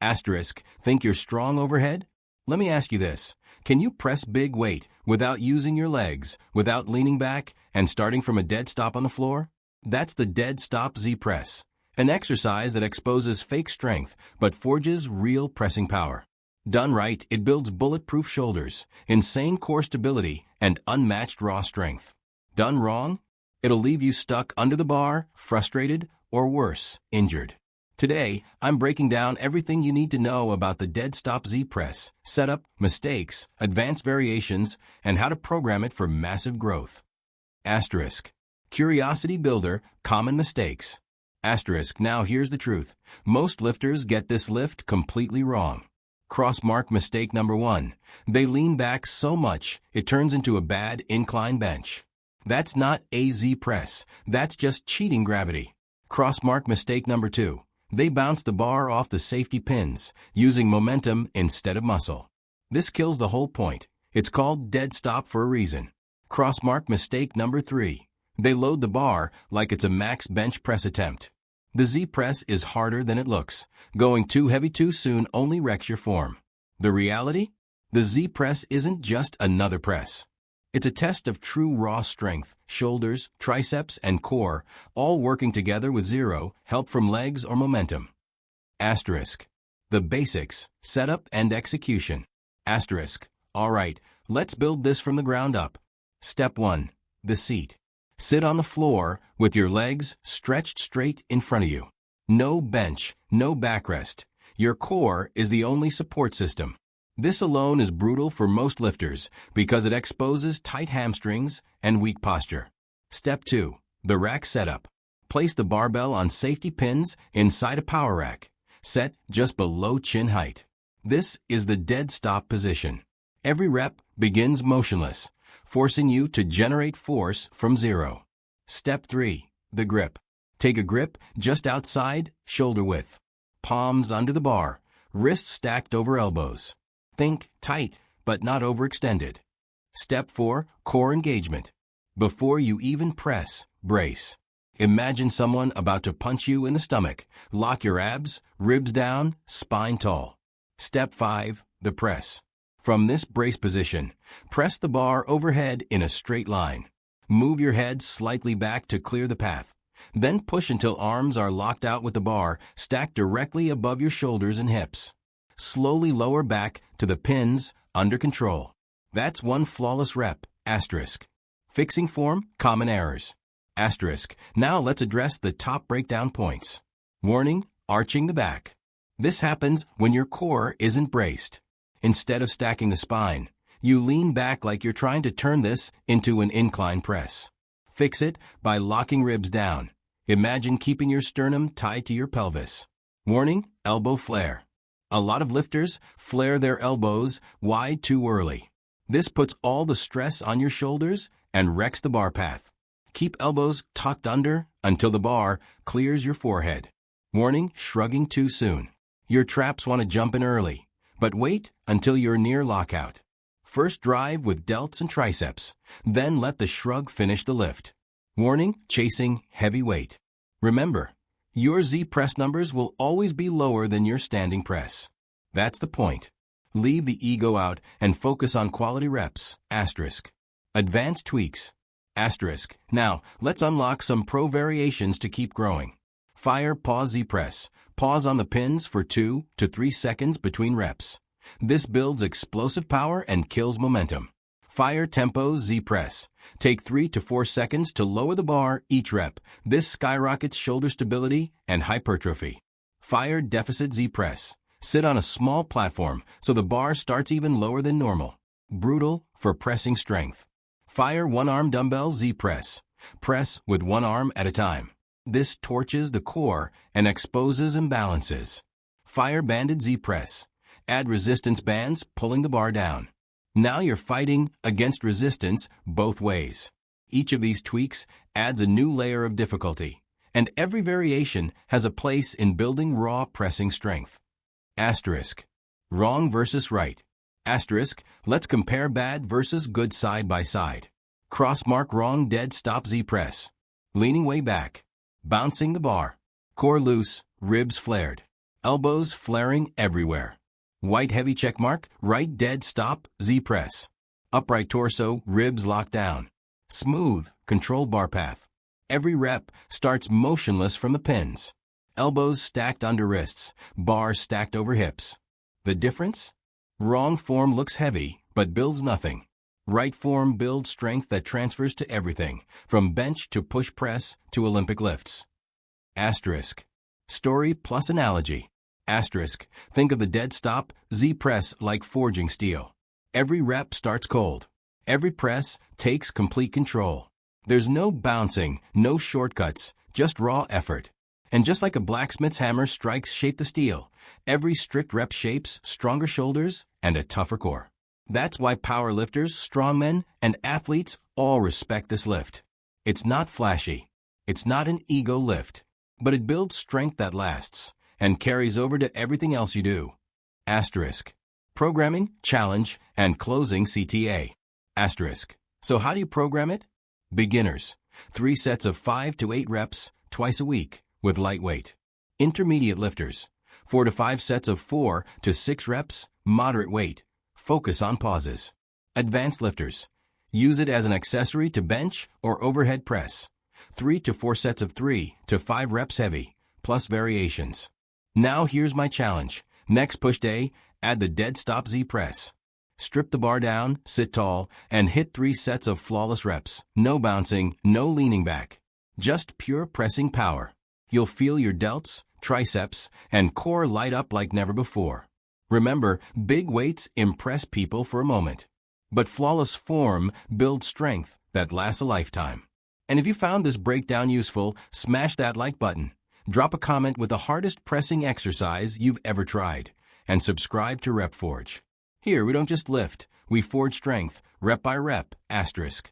Asterisk, think you're strong overhead? Let me ask you this. Can you press big weight without using your legs, without leaning back and starting from a dead stop on the floor? That's the dead stop Z press, an exercise that exposes fake strength but forges real pressing power. Done right, it builds bulletproof shoulders, insane core stability, and unmatched raw strength. Done wrong, it'll leave you stuck under the bar, frustrated, or worse, injured. Today, I'm breaking down everything you need to know about the Dead Stop Z Press, setup, mistakes, advanced variations, and how to program it for massive growth. Asterisk. Curiosity builder, common mistakes. Asterisk. Now here's the truth. Most lifters get this lift completely wrong. Crossmark mistake number 1. They lean back so much, it turns into a bad incline bench. That's not a Z press, that's just cheating gravity. Crossmark mistake number 2. They bounce the bar off the safety pins, using momentum instead of muscle. This kills the whole point. It's called dead stop for a reason. Crossmark mistake number 3. They load the bar like it's a max bench press attempt. The Z press is harder than it looks. Going too heavy too soon only wrecks your form. The reality? The Z press isn't just another press. It's a test of true raw strength, shoulders, triceps, and core, all working together with zero help from legs or momentum. Asterisk. The basics, setup and execution. Asterisk. All right, let's build this from the ground up. Step 1. The seat. Sit on the floor with your legs stretched straight in front of you. No bench, no backrest. Your core is the only support system. This alone is brutal for most lifters because it exposes tight hamstrings and weak posture. Step 2. The rack setup. Place the barbell on safety pins inside a power rack, set just below chin height. This is the dead stop position. Every rep begins motionless, forcing you to generate force from zero. Step 3. The grip. Take a grip just outside shoulder width. Palms under the bar, wrists stacked over elbows. Think tight, but not overextended. Step 4. Core engagement. Before you even press, brace. Imagine someone about to punch you in the stomach. Lock your abs, ribs down, spine tall. Step 5. The press. From this brace position, press the bar overhead in a straight line. Move your head slightly back to clear the path. Then push until arms are locked out with the bar stacked directly above your shoulders and hips. Slowly lower back to the pins under control. That's one flawless rep. Asterisk. Fixing form, common errors. Asterisk. Now let's address the top breakdown points. Warning, arching the back. This happens when your core isn't braced. Instead of stacking the spine, you lean back like you're trying to turn this into an incline press. Fix it by locking ribs down. Imagine keeping your sternum tied to your pelvis. Warning, elbow flare. A lot of lifters flare their elbows wide too early. This puts all the stress on your shoulders and wrecks the bar path. Keep elbows tucked under until the bar clears your forehead. Warning, shrugging too soon. Your traps want to jump in early, but wait until you're near lockout. First drive with delts and triceps, then let the shrug finish the lift. Warning, chasing heavy weight. Remember, your Z press numbers will always be lower than your standing press. That's the point. Leave the ego out and focus on quality reps. Asterisk. Advanced tweaks. Asterisk. Now, let's unlock some pro variations to keep growing. Fire pause Z press. Pause on the pins for 2 to 3 seconds between reps. This builds explosive power and kills momentum. Fire tempo Z press. Take 3 to 4 seconds to lower the bar each rep. This skyrockets shoulder stability and hypertrophy. Fire deficit Z press. Sit on a small platform so the bar starts even lower than normal. Brutal for pressing strength. Fire one-arm dumbbell Z press. Press with one arm at a time. This torches the core and exposes imbalances. Fire banded Z press. Add resistance bands pulling the bar down. Now you're fighting against resistance both ways. Each of these tweaks adds a new layer of difficulty, and every variation has a place in building raw pressing strength. Asterisk. Wrong versus right. Asterisk. Let's compare bad versus good side by side. Crossmark wrong dead stop Z press. Leaning way back. Bouncing the bar. Core loose, ribs flared. Elbows flaring everywhere. White heavy check mark, right dead stop, Z press. Upright torso, ribs locked down. Smooth, controlled bar path. Every rep starts motionless from the pins. Elbows stacked under wrists, bar stacked over hips. The difference? Wrong form looks heavy, but builds nothing. Right form builds strength that transfers to everything, from bench to push press to Olympic lifts. Asterisk. Story plus analogy. Asterisk. Think of the dead stop, Z press like forging steel. Every rep starts cold. Every press takes complete control. There's no bouncing, no shortcuts, just raw effort. And just like a blacksmith's hammer strikes shape the steel, every strict rep shapes stronger shoulders and a tougher core. That's why powerlifters, strongmen, and athletes all respect this lift. It's not flashy. It's not an ego lift. But it builds strength that lasts and carries over to everything else you do. Asterisk. Programming, challenge, and closing CTA. Asterisk. So how do you program it? Beginners. 3 sets of 5 to 8 reps, twice a week, with light weight. Intermediate lifters. 4 to 5 sets of 4 to 6 reps, moderate weight. Focus on pauses. Advanced lifters. Use it as an accessory to bench or overhead press. 3 to 4 sets of 3 to 5 reps heavy, plus variations. Now here's my challenge. Next push day, add the dead stop Z press. Strip the bar down, sit tall, and hit 3 sets of flawless reps. No bouncing, no leaning back. Just pure pressing power. You'll feel your delts, triceps, and core light up like never before. Remember, big weights impress people for a moment. But flawless form builds strength that lasts a lifetime. And if you found this breakdown useful, smash that like button. Drop a comment with the hardest pressing exercise you've ever tried. And subscribe to RepForge. Here, we don't just lift, we forge strength, rep by rep, asterisk.